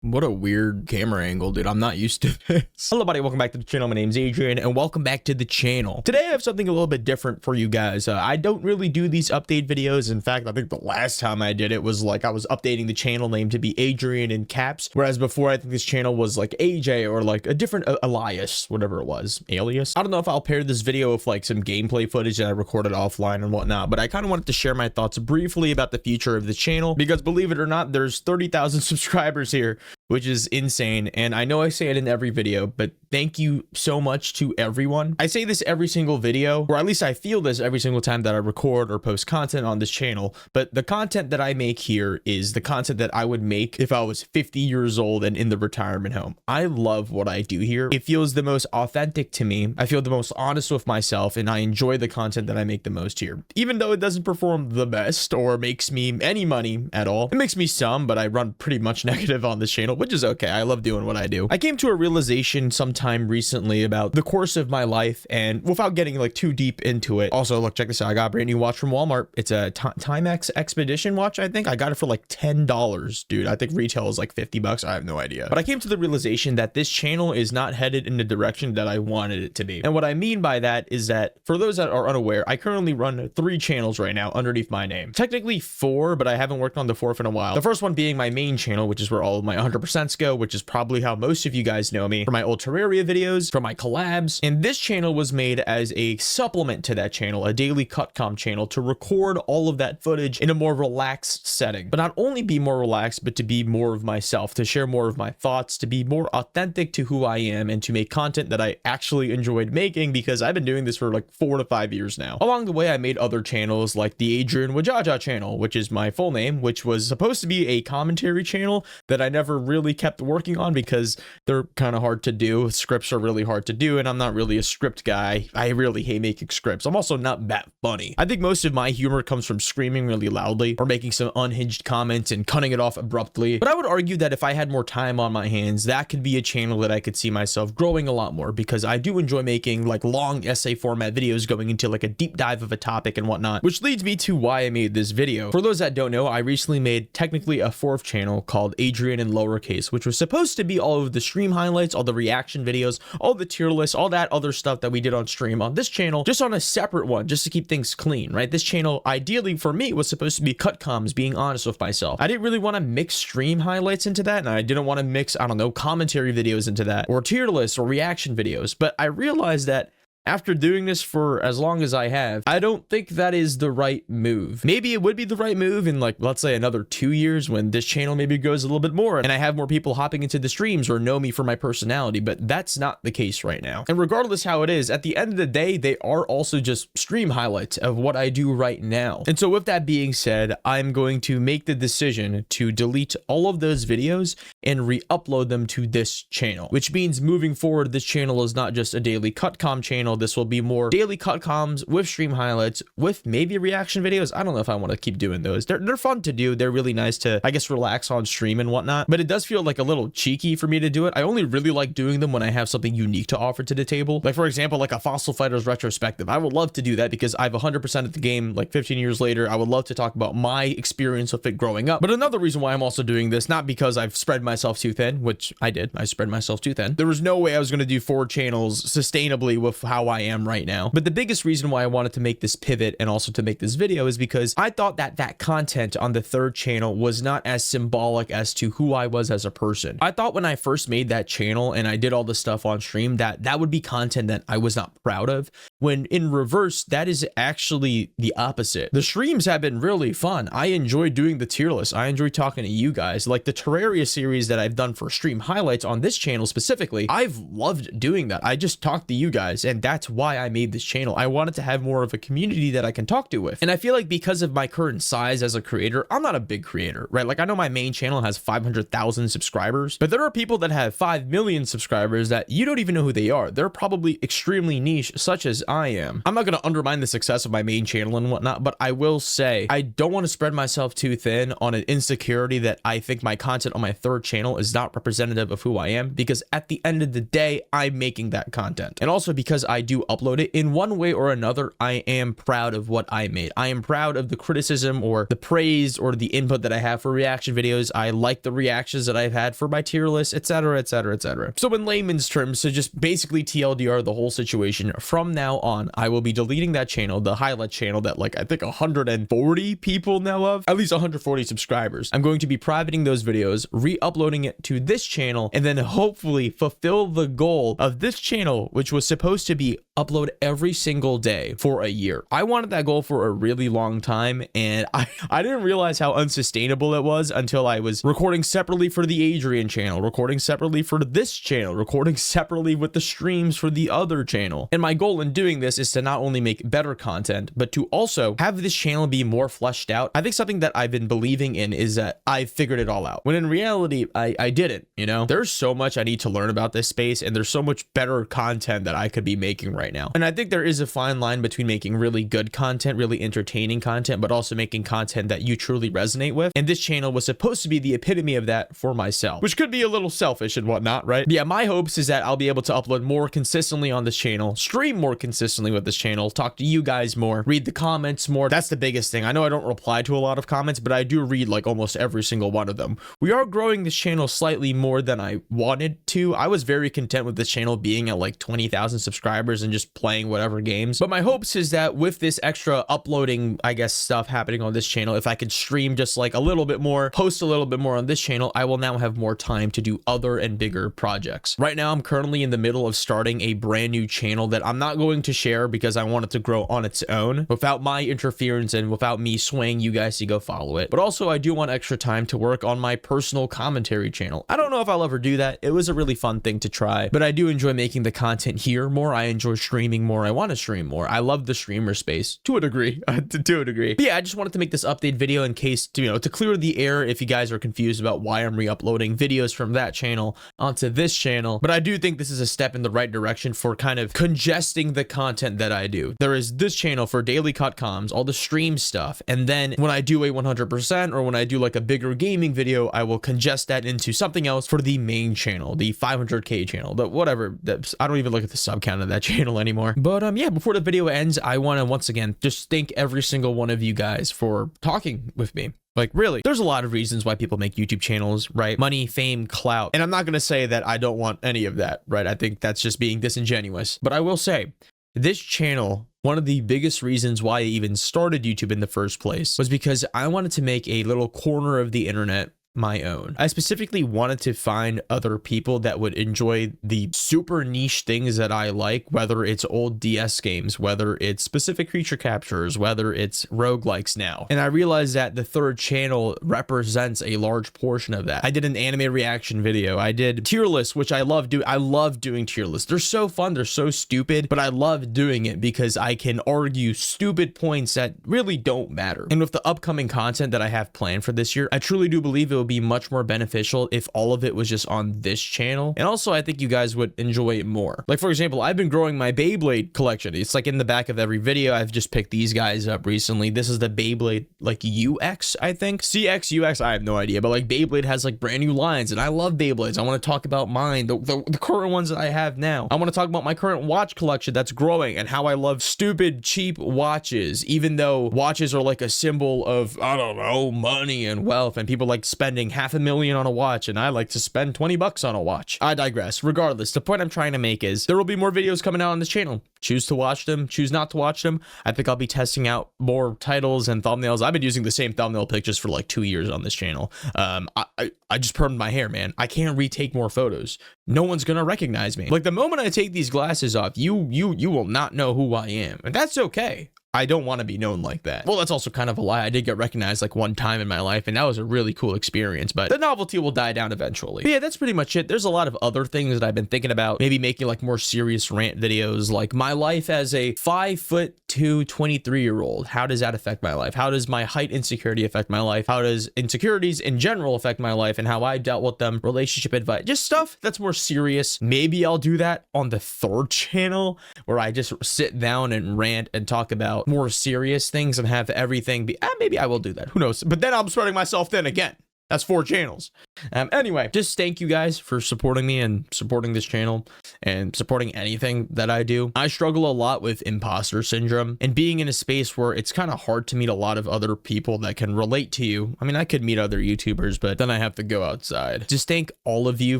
What a weird camera angle, dude. I'm not used to this. Hello, buddy. Welcome back to the channel. My name's Adrian, and welcome back to the channel. Today, I have something a little bit different for you guys. I don't really do these update videos. In fact, I think the last time I did it was like I was updating the channel name to be Adrian in caps, whereas before, I think this channel was like AJ or like a different alias, whatever it was. Alias? I don't know if I'll pair this video with like some gameplay footage that I recorded offline and whatnot, but I kind of wanted to share my thoughts briefly about the future of the channel because believe it or not, there's 30,000 subscribers here, which is insane. And I know I say it in every video, but thank you so much to everyone. I say this every single video, or at least I feel this every single time that I record or post content on this channel. But the content that I make here is the content that I would make if I was 50 years old and in the retirement home. I love what I do here. It feels the most authentic to me. I feel the most honest with myself, and I enjoy the content that I make the most here. Even though it doesn't perform the best or makes me any money at all. It makes me some, but I run pretty much negative on this channel, which is okay. I love doing what I do. I came to a realization sometime recently about the course of my life, and without getting like too deep into it. Also, look, check this out. I got a brand new watch from Walmart. It's a Timex Expedition watch. I think I got it for like $10, dude. I think retail is like 50 bucks. I have no idea. But I came to the realization that this channel is not headed in the direction that I wanted it to be. And what I mean by that is that for those that are unaware, I currently run 3 channels right now underneath my name. Technically 4, but I haven't worked on the 4th in a while. The first one being my main channel, which is where all of my 100% go, which is probably how most of you guys know me, for my old Terraria videos, for my collabs. And this channel was made as a supplement to that channel, a daily cutcom channel, to record all of that footage in a more relaxed setting. But not only be more relaxed, but to be more of myself, to share more of my thoughts, to be more authentic to who I am, and to make content that I actually enjoyed making, because I've been doing this for like 4 to 5 years now. Along the way, I made other channels like the Adrian Wajaja channel, which is my full name, which was supposed to be a commentary channel that I never really kept working on because they're kind of hard to do. Scripts are really hard to do, and I'm not really a script guy. I really hate making scripts. I'm also not that funny. I think most of my humor comes from screaming really loudly or making some unhinged comments and cutting it off abruptly. But I would argue that if I had more time on my hands, that could be a channel that I could see myself growing a lot more, because I do enjoy making like long essay format videos going into like a deep dive of a topic and whatnot, which leads me to why I made this video. For those that don't know, I recently made technically a 4th channel called Adrian in lowercase, which was supposed to be all of the stream highlights, all the reaction videos, all the tier lists, all that other stuff that we did on stream on this channel, just on a separate one, just to keep things clean, right? This channel, ideally for me, was supposed to be cutcoms, being honest with myself. I didn't really want to mix stream highlights into that, and I didn't want to mix, I don't know, commentary videos into that, or tier lists or reaction videos. But I realized that after doing this for as long as I have, I don't think that is the right move. Maybe it would be the right move in like, let's say another 2 years when this channel maybe goes a little bit more and I have more people hopping into the streams or know me for my personality, but that's not the case right now. And regardless how it is, at the end of the day, they are also just stream highlights of what I do right now. And so with that being said, I'm going to make the decision to delete all of those videos and re-upload them to this channel, which means moving forward, this channel is not just a daily cutcom channel. This will be more daily cutcoms with stream highlights, with maybe reaction videos. I don't know if I want to keep doing those. They're fun to do. They're really nice to, I guess, relax on stream and whatnot, but it does feel like a little cheeky for me to do it. I only really like doing them when I have something unique to offer to the table. Like for example, like a Fossil Fighters retrospective. I would love to do that because I've 100% of the game like 15 years later. I would love to talk about my experience with it growing up. But another reason why I'm also doing this, not because I've spread myself too thin, which I did. I spread myself too thin. There was no way I was going to do 4 channels sustainably with how I am right now. But the biggest reason why I wanted to make this pivot and also to make this video is because I thought that that content on the 3rd channel was not as symbolic as to who I was as a person. I thought when I first made that channel and I did all the stuff on stream that that would be content that I was not proud of, when in reverse, that is actually the opposite. The streams have been really fun. I enjoy doing the tier list. I enjoy talking to you guys. Like the Terraria series that I've done for stream highlights on this channel specifically, I've loved doing that. I just talk to you guys, and that's why I made this channel. I wanted to have more of a community that I can talk to with. And I feel like because of my current size as a creator, I'm not a big creator, right? Like I know my main channel has 500,000 subscribers, but there are people that have 5 million subscribers that you don't even know who they are. They're probably extremely niche, such as I am. I'm not going to undermine the success of my main channel and whatnot, but I will say I don't want to spread myself too thin on an insecurity that I think my content on my third channel is not representative of who I am, because at the end of the day, I'm making that content. And also because I do upload it in one way or another, I am proud of what I made. I am proud of the criticism or the praise or the input that I have for reaction videos. I like the reactions that I've had for my tier list, etc., etc., etc. So in layman's terms, so just basically TLDR the whole situation, from now on, I will be deleting that channel, the highlight channel that like I think 140 people know of, at least 140 subscribers. I'm going to be privating those videos, re-uploading it to this channel, and then hopefully fulfill the goal of this channel, which was supposed to be upload every single day for a year. I wanted that goal for a really long time, and I didn't realize how unsustainable it was until I was recording separately for the ADRIAN channel, recording separately for this channel, recording separately with the streams for the other channel. And my goal in doing this is to not only make better content, but to also have this channel be more fleshed out. I think something that I've been believing in is that I figured it all out, when in reality, I didn't, you know? There's so much I need to learn about this space, and there's so much better content that I could be making right now. And I think there is a fine line between making really good content, really entertaining content, but also making content that you truly resonate with. And this channel was supposed to be the epitome of that for myself, which could be a little selfish and whatnot, right? But yeah, my hopes is that I'll be able to upload more consistently on this channel, stream more consistently with this channel, talk to you guys more, read the comments more. That's the biggest thing. I know I don't reply to a lot of comments, but I do read like almost every single one of them. We are growing this channel slightly more than I wanted to. I was very content with this channel being at like 20,000 subscribers and just playing whatever games. But my hopes is that with this extra uploading, I guess, stuff happening on this channel, if I could stream just like a little bit more, post a little bit more on this channel, I will now have more time to do other and bigger projects. Right now, I'm currently in the middle of starting a brand new channel that I'm not going to share because I want it to grow on its own without my interference and without me swaying you guys to go follow it. But also, I do want extra time to work on my personal commentary channel. I don't know if I'll ever do that. It was a really fun thing to try, but I do enjoy making the content here more. I enjoy streaming more. I want to stream more. I love the streamer space to a degree, to a degree. But yeah, I just wanted to make this update video in case to, you know, to clear the air if you guys are confused about why I'm re-uploading videos from that channel onto this channel. But I do think this is a step in the right direction for kind of congesting the content that I do. There is this channel for daily cut comms, all the stream stuff, and then when I do a 100% or when I do like a bigger gaming video, I will congest that into something else for the main channel, the 500k channel, but whatever. I don't even look at the sub count of that channel anymore. But yeah, before the video ends, I want to once again just thank every single one of you guys for talking with me. Like, really, there's a lot of reasons why people make YouTube channels, right? Money, fame, clout. And I'm not going to say that I don't want any of that, right? I think that's just being disingenuous. But I will say, this channel, one of the biggest reasons why I even started YouTube in the first place was because I wanted to make a little corner of the internet my own. I specifically wanted to find other people that would enjoy the super niche things that I like, whether it's old DS games, whether it's specific creature captures, whether it's roguelikes now. And I realized that the third channel represents a large portion of that. I did an anime reaction video. I did tier lists, which I love doing. I love doing tier lists. They're so fun. They're so stupid, but I love doing it because I can argue stupid points that really don't matter. And with the upcoming content that I have planned for this year, I truly do believe it would be much more beneficial if all of it was just on this channel. And also, I think you guys would enjoy it more. Like, for example, I've been growing my Beyblade collection. It's like in the back of every video. I've just picked these guys up recently. This is the Beyblade, like UX, I think. CX, UX, I have no idea. But like Beyblade has like brand new lines, and I love Beyblades. I want to talk about mine, the current ones that I have now. I want to talk about my current watch collection that's growing and how I love stupid, cheap watches, even though watches are like a symbol of, I don't know, money and wealth, and people like spending $500,000 on a watch, and I like to spend 20 bucks on a watch. I digress. Regardless, the point I'm trying to make is there will be more videos coming out on this channel. Choose to watch them, choose not to watch them. I think I'll be testing out more titles and thumbnails. I've been using the same thumbnail pictures for like 2 years on this channel. I just permed my hair, man. I can't retake more photos. No one's gonna recognize me. Like, the moment I take these glasses off, you will not know who I am, and that's okay. I don't want to be known like that. Well, that's also kind of a lie. I did get recognized like one time in my life, and that was a really cool experience, but the novelty will die down eventually. But yeah, that's pretty much it. There's a lot of other things that I've been thinking about, maybe making like more serious rant videos, like my life as a 5'10" 22, 23-year-old, how does that affect my life? How does my height insecurity affect my life? How does insecurities in general affect my life and how I dealt with them? Relationship advice, just stuff that's more serious. Maybe I'll do that on the third channel where I just sit down and rant and talk about more serious things and have everything be, maybe I will do that. Who knows? But then I'm spreading myself thin again. That's 4 channels. Anyway, just thank you guys for supporting me and supporting this channel and supporting anything that I do. I struggle a lot with imposter syndrome and being in a space where it's kind of hard to meet a lot of other people that can relate to you. I mean, I could meet other YouTubers, but then I have to go outside. Just thank all of you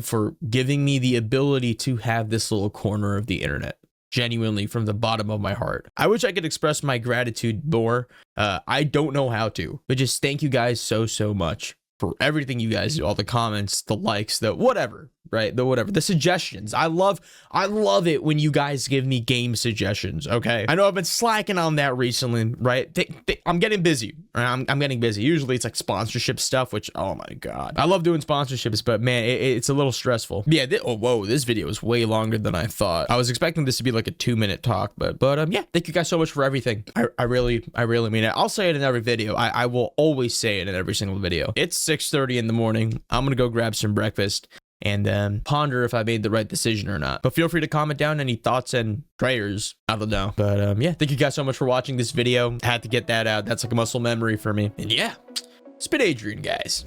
for giving me the ability to have this little corner of the internet. Genuinely, from the bottom of my heart. I wish I could express my gratitude more. I don't know how to, but just thank you guys so much for everything you guys do, all the comments, the likes, the whatever, right? The whatever, the suggestions. I love it when you guys give me game suggestions, okay? I know I've been slacking on that recently, right? I'm getting busy, right? I'm getting busy. Usually it's like sponsorship stuff, which, oh my God. I love doing sponsorships, but man, it's a little stressful. Yeah, whoa, this video is way longer than I thought. I was expecting this to be like a 2-minute talk, but yeah, thank you guys so much for everything. I really mean it. I'll say it in every video. I will always say it in every single video. It's 6:30 in the morning. I'm gonna go grab some breakfast and ponder if I made the right decision or not. But feel free to comment down any thoughts and prayers. I don't know. But yeah, thank you guys so much for watching this video. I had to get that out. That's like a muscle memory for me. And yeah, it's been Adrian, guys.